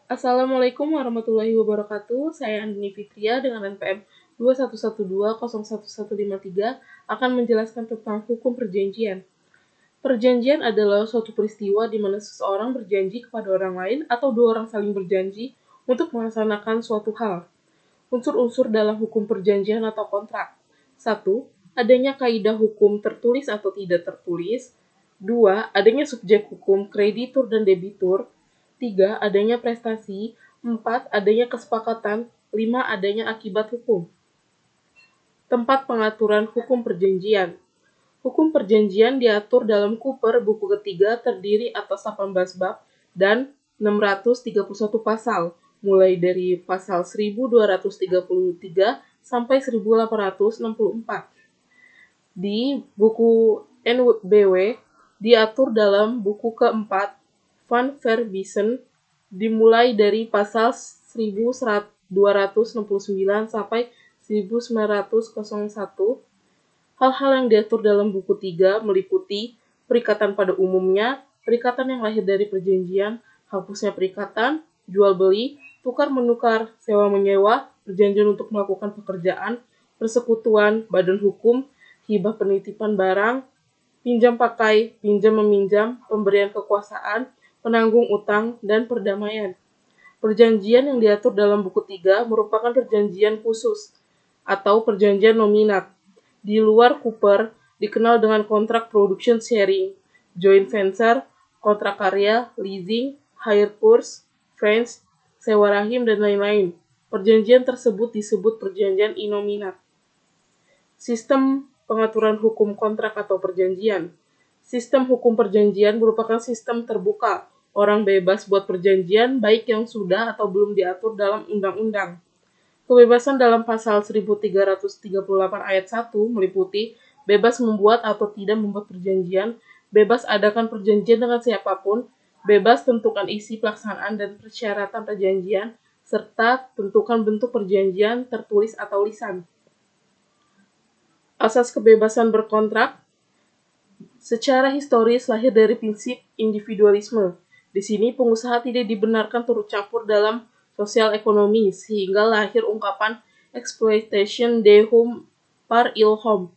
Assalamualaikum warahmatullahi wabarakatuh. Saya Andini Fitria dengan NPM 211201153 akan menjelaskan tentang hukum perjanjian. Perjanjian adalah suatu peristiwa di mana seseorang berjanji kepada orang lain atau dua orang saling berjanji untuk melaksanakan suatu hal. Unsur-unsur dalam hukum perjanjian atau kontrak. 1. Adanya kaidah hukum tertulis atau tidak tertulis. 2. Adanya subjek hukum kreditur dan debitur. 3. Adanya prestasi. 4. Adanya kesepakatan. 5. Adanya akibat hukum. Tempat pengaturan hukum perjanjian. Hukum perjanjian diatur dalam Kuper buku ketiga terdiri atas 18 bab dan 631 pasal, mulai dari pasal 1233 sampai 1864. Di buku NBW diatur dalam buku keempat Van Verbisen dimulai dari pasal 1269 sampai 1901. Hal-hal yang diatur dalam buku 3 meliputi perikatan pada umumnya, perikatan yang lahir dari perjanjian, hapusnya perikatan, jual beli, tukar-menukar, sewa-menyewa, perjanjian untuk melakukan pekerjaan, persekutuan, badan hukum, hibah penitipan barang, pinjam pakai, pinjam-meminjam, pemberian kekuasaan, penanggung utang, dan perdamaian. Perjanjian yang diatur dalam buku 3 merupakan perjanjian khusus atau perjanjian nominat. Di luar Cooper, dikenal dengan kontrak production sharing, joint venture, kontrak karya, leasing, hire purchase, franchise, sewa rahim, dan lain-lain. Perjanjian tersebut disebut perjanjian inominat. Sistem pengaturan hukum kontrak atau perjanjian. Sistem hukum perjanjian merupakan sistem terbuka. Orang bebas buat perjanjian baik yang sudah atau belum diatur dalam undang-undang. Kebebasan dalam pasal 1338 ayat 1 meliputi bebas membuat atau tidak membuat perjanjian, bebas adakan perjanjian dengan siapapun, bebas tentukan isi pelaksanaan dan persyaratan perjanjian, serta tentukan bentuk perjanjian tertulis atau lisan. Asas kebebasan berkontrak secara historis lahir dari prinsip individualisme. Di sini pengusaha tidak dibenarkan turut campur dalam sosial ekonomi, sehingga lahir ungkapan exploitation de homme par il homme.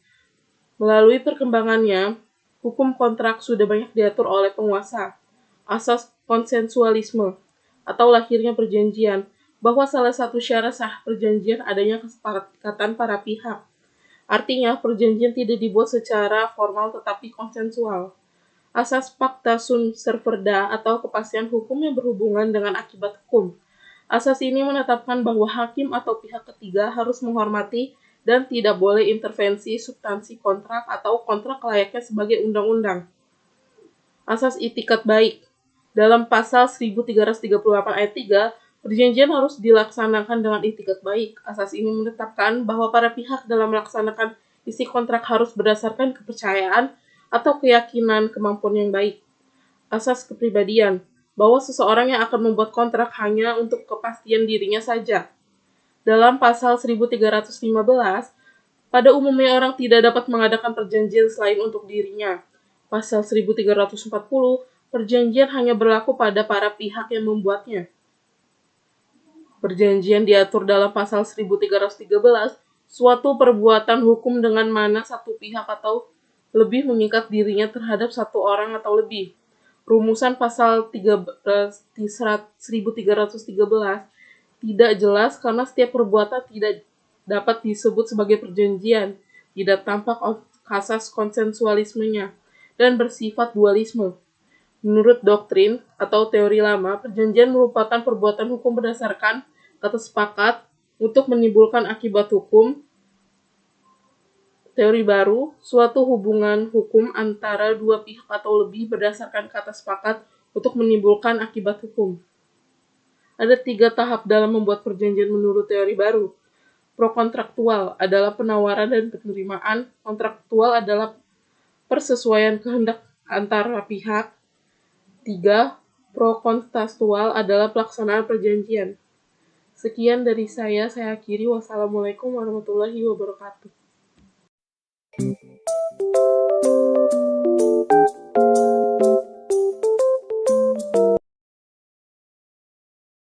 Melalui perkembangannya, hukum kontrak sudah banyak diatur oleh penguasa. Asas konsensualisme atau lahirnya perjanjian, bahwa salah satu syarat sah perjanjian adanya kesepakatan para pihak. Artinya, perjanjian tidak dibuat secara formal tetapi konsensual. Asas pacta sunt servanda atau kepastian hukum yang berhubungan dengan akibat hukum. Asas ini menetapkan bahwa hakim atau pihak ketiga harus menghormati dan tidak boleh intervensi substansi kontrak atau kontrak layaknya sebagai undang-undang. Asas itikat baik. Dalam pasal 1338 ayat 3, perjanjian harus dilaksanakan dengan itikat baik. Asas ini menetapkan bahwa para pihak dalam melaksanakan isi kontrak harus berdasarkan kepercayaan atau keyakinan kemampuan yang baik. Asas kepribadian, bahwa seseorang yang akan membuat kontrak hanya untuk kepastian dirinya saja. Dalam pasal 1315, pada umumnya orang tidak dapat mengadakan perjanjian selain untuk dirinya. Pasal 1340, perjanjian hanya berlaku pada para pihak yang membuatnya. Perjanjian diatur dalam pasal 1313, suatu perbuatan hukum dengan mana satu pihak atau lebih mengikat dirinya terhadap satu orang atau lebih. Rumusan pasal 1313 tidak jelas karena setiap perbuatan tidak dapat disebut sebagai perjanjian, tidak tampak asas konsensualismenya, dan bersifat dualisme. Menurut doktrin atau teori lama, perjanjian merupakan perbuatan hukum berdasarkan kata sepakat untuk menimbulkan akibat hukum. Teori baru, suatu hubungan hukum antara dua pihak atau lebih berdasarkan kata sepakat untuk menimbulkan akibat hukum. Ada 3 tahap dalam membuat perjanjian menurut teori baru. Prokontraktual adalah penawaran dan penerimaan. Kontraktual adalah persesuaian kehendak antara pihak. 3. Prokontrastual adalah pelaksanaan perjanjian. Sekian dari saya akhiri. Wassalamualaikum warahmatullahi wabarakatuh.